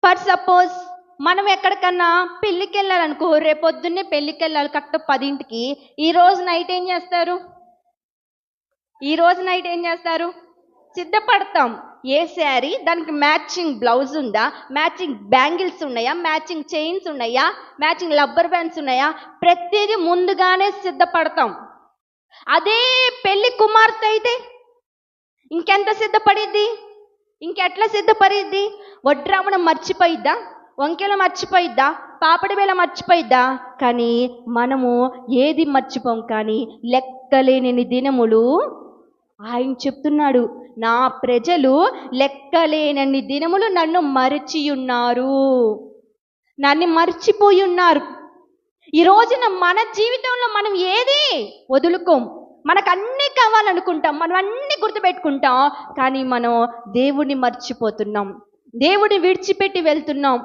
For suppose మనం ఎక్కడికన్నా పెళ్ళికి వెళ్ళాలనుకో, రేపొద్దున్నే పెళ్ళికి వెళ్ళాలి కరెక్ట్ 10ంటికి. ఈ రోజు నైట్ ఏం చేస్తారు? సిద్ధపడతాం. ఏ శారీ, దానికి మ్యాచింగ్ బ్లౌజ్ ఉందా, మ్యాచింగ్ బ్యాంగిల్స్ ఉన్నాయా, మ్యాచింగ్ చైన్స్ ఉన్నాయా, మ్యాచింగ్ రబ్బర్ బ్యాండ్స్ ఉన్నాయా, ప్రతిదీ ముందుగానే సిద్ధపడతాం. అదే పెళ్లి కుమార్తె అయితే ఇంకెంత సిద్ధపడిద్ది, ఇంకెట్లా సిద్ధపడిద్ది? వడ్రామణం మర్చిపోయిద్దా, వంకెలు మర్చిపోయిద్దా, పాపడి వేళ మర్చిపోయిద్దా? కానీ మనము ఏది మర్చిపోం. కానీ లెక్కలేని దినములు ఆయన చెప్తున్నాడు, నా ప్రజలు లెక్కలేనన్ని దినములు నన్ను మర్చిపోయి ఉన్నారు. ఈ రోజున మన జీవితంలో మనం ఏది వదులుకోం. మనకు అన్నీ కావాలనుకుంటాం, మనం అన్నీ గుర్తుపెట్టుకుంటాం. కానీ మనం దేవుడిని మర్చిపోతున్నాం, దేవుడిని విడిచిపెట్టి వెళ్తున్నాం.